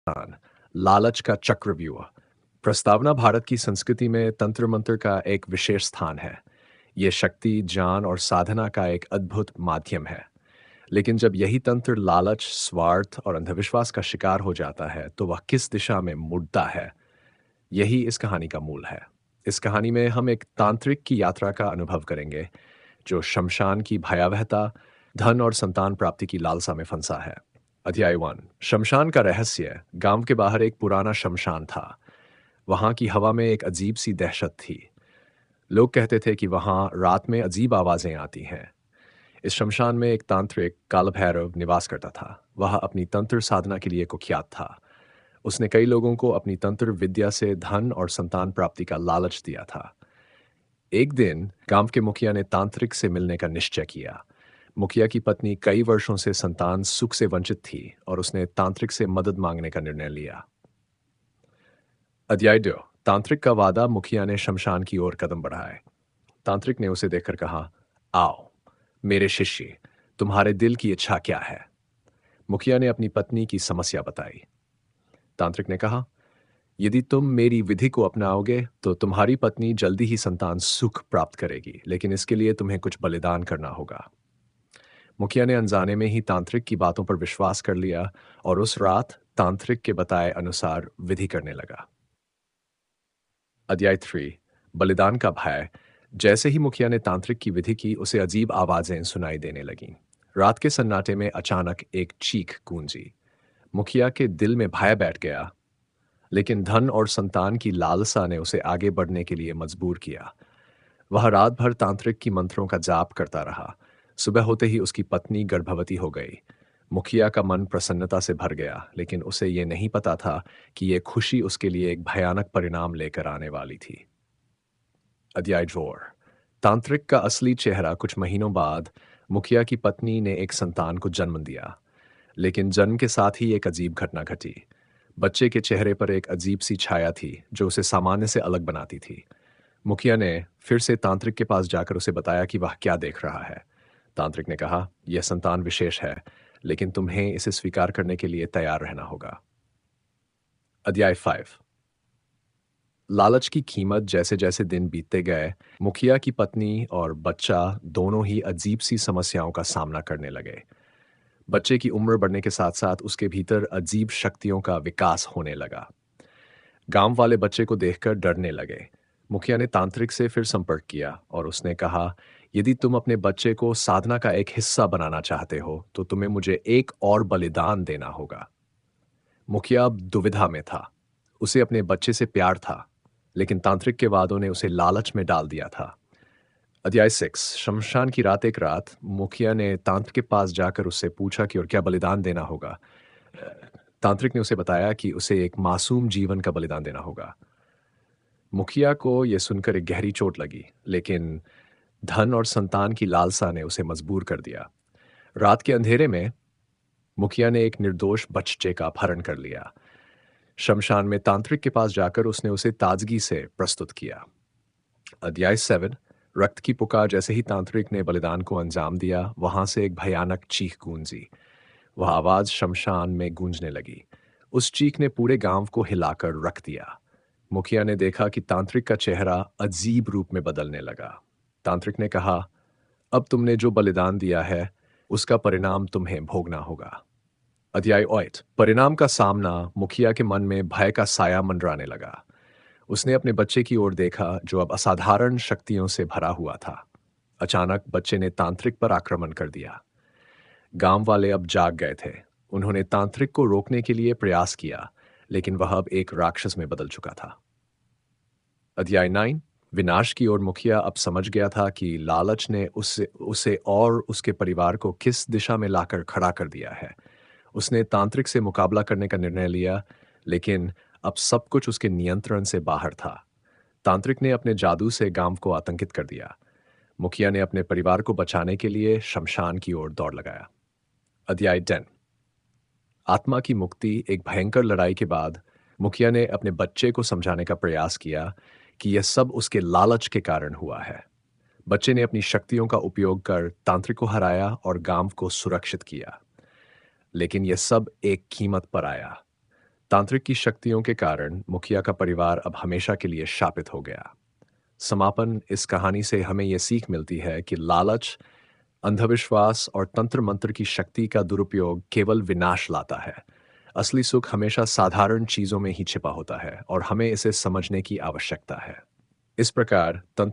स्थान, लालच का चक्रव्यूह। प्रस्तावना भारत की संस्कृति में तंत्र मंत्र का एक विशेष स्थान है। ये शक्ति, ज्ञान और साधना का एक अद्भुत माध्यम है। लेकिन जब यही तंत्र लालच, स्वार्थ और अंधविश्वास का शिकार हो जाता है, तो वह किस दिशा में मुड़ता है? यही इस कहानी का मूल है। इस कहानी में हम एक तांत्रिक की यात्रा का अनुभव करेंगे, जो शमशान की भयावहता, धन और संतान प्राप्ति की लालसा में फंसा है। अध्याय 1। शमशान का रहस्य। गांव के बाहर एक पुराना शमशान था। वहां की हवा में एक अजीब सी दहशत थी। लोग कहते थे कि वहां रात में अजीब आवाजें आती हैं। इस शमशान में एक तांत्रिक काल भैरव निवास करता था। वह अपनी तंत्र साधना के लिए कुख्यात था। उसने कई लोगों को अपनी तंत्र विद्या से धन और संतान प्राप्ति का लालच दिया था। एक दिन गांव के मुखिया ने तांत्रिक से मिलने का निश्चय किया। मुखिया की पत्नी कई वर्षों से संतान सुख से वंचित थी और उसने तांत्रिक से मदद मांगने का निर्णय लिया। अध्याय 2। तांत्रिक का वादा। मुखिया ने शमशान की ओर कदम बढ़ाए। तांत्रिक ने उसे देखकर कहा, आओ मेरे शिष्य, तुम्हारे दिल की इच्छा क्या है? मुखिया ने अपनी पत्नी की समस्या बताई। तांत्रिक ने कहा, यदि तुम मेरी विधि को अपनाओगे तो तुम्हारी पत्नी जल्दी ही संतान सुख प्राप्त करेगी, लेकिन इसके लिए तुम्हें कुछ बलिदान करना होगा। मुखिया ने अनजाने में ही तांत्रिक की बातों पर विश्वास कर लिया और उस रात तांत्रिक के बताए अनुसार विधि करने लगा। अध्याय 3। बलिदान का भय। जैसे ही मुखिया ने तांत्रिक की विधि की, उसे अजीब आवाजें सुनाई देने लगीं। रात के सन्नाटे में अचानक एक चीख गूंजी। मुखिया के दिल में भय बैठ गया, लेकिन धन और संतान की लालसा ने उसे आगे बढ़ने के लिए मजबूर किया। वह रात भर तांत्रिक की मंत्रों का जाप करता रहा। सुबह होते ही उसकी पत्नी गर्भवती हो गई। मुखिया का मन प्रसन्नता से भर गया, लेकिन उसे यह नहीं पता था कि यह खुशी उसके लिए एक भयानक परिणाम लेकर आने वाली थी। अध्याय 4। तांत्रिक का असली चेहरा। कुछ महीनों बाद मुखिया की पत्नी ने एक संतान को जन्म दिया, लेकिन जन्म के साथ ही एक अजीब घटना घटी। बच्चे के चेहरे पर एक अजीब सी छाया थी जो उसे सामान्य से अलग बनाती थी। मुखिया ने फिर से तांत्रिक के पास जाकर उसे बताया कि वह क्या देख रहा है। तांत्रिक ने कहा, यह संतान विशेष है, लेकिन तुम्हें इसे स्वीकार करने के लिए तैयार रहना होगा। अध्याय 5। लालच की कीमत। जैसे जैसे दिन बीतते गए, मुखिया की पत्नी और बच्चा दोनों ही अजीब सी समस्याओं का सामना करने लगे। बच्चे की उम्र बढ़ने के साथ साथ उसके भीतर अजीब शक्तियों का विकास होने लगा। गांव वाले बच्चे को देखकर डरने लगे। मुखिया ने तांत्रिक से फिर संपर्क किया और उसने कहा, यदि तुम अपने बच्चे को साधना का एक हिस्सा बनाना चाहते हो तो तुम्हें मुझे एक और बलिदान देना होगा। मुखिया अब दुविधा में था। उसे अपने बच्चे से प्यार था, लेकिन तांत्रिक के वादों ने उसे लालच में डाल दिया था। अध्याय 6। शमशान की रात। एक रात मुखिया ने तांत्रिक के पास जाकर उससे पूछा कि और क्या बलिदान देना होगा। तांत्रिक ने उसे बताया कि उसे एक मासूम जीवन का बलिदान देना होगा। मुखिया को यह सुनकर एक गहरी चोट लगी, लेकिन धन और संतान की लालसा ने उसे मजबूर कर दिया। रात के अंधेरे में मुखिया ने एक निर्दोष बच्चे का अपहरण कर लिया। शमशान में तांत्रिक के पास जाकर उसने उसे ताजगी से प्रस्तुत किया। अध्याय 7। रक्त की पुकार। जैसे ही तांत्रिक ने बलिदान को अंजाम दिया, वहां से एक भयानक चीख गूंजी। वह आवाज शमशान में गूंजने लगी। उस चीख ने पूरे गांव को हिलाकर रख दिया। मुखिया ने देखा कि तांत्रिक का चेहरा अजीब रूप में बदलने लगा। तांत्रिक ने कहा, अब तुमने जो बलिदान दिया है उसका परिणाम तुम्हें भोगना होगा। अध्याय 8। परिणाम का सामना। मुखिया के मन में भय का साया मंडराने लगा। उसने अपने बच्चे की ओर देखा, जो अब असाधारण शक्तियों से भरा हुआ था। अचानक बच्चे ने तांत्रिक पर आक्रमण कर दिया। गांव वाले अब जाग गए थे। उन्होंने तांत्रिक को रोकने के लिए प्रयास किया, लेकिन वह अब एक राक्षस में बदल चुका था। अध्याय 9। विनाश की ओर। मुखिया अब समझ गया था कि लालच ने उसे उसे और उसके परिवार को किस दिशा में लाकर खड़ा कर दिया है। उसने तांत्रिक से मुकाबला करने का निर्णय लिया, लेकिन अब सब कुछ उसके नियंत्रण से बाहर था। तांत्रिक ने अपने जादू से गांव को आतंकित कर दिया। मुखिया ने अपने परिवार को बचाने के लिए शमशान की ओर दौड़ लगाया। अध्याय 10। आत्मा की मुक्ति। एक भयंकर लड़ाई के बाद मुखिया ने अपने बच्चे को समझाने का प्रयास किया कि यह सब उसके लालच के कारण हुआ है। बच्चे ने अपनी शक्तियों का उपयोग कर तांत्रिक को हराया और गांव को सुरक्षित किया, लेकिन यह सब एक कीमत पर आया। तांत्रिक की शक्तियों के कारण मुखिया का परिवार अब हमेशा के लिए शापित हो गया। समापन इस कहानी से हमें यह सीख मिलती है कि लालच, अंधविश्वास और तंत्र मंत्र की शक्ति का दुरुपयोग केवल विनाश लाता है। असली सुख हमेशा साधारण चीजों में ही छिपा होता है और हमें इसे समझने की आवश्यकता है। इस प्रकार तंत्र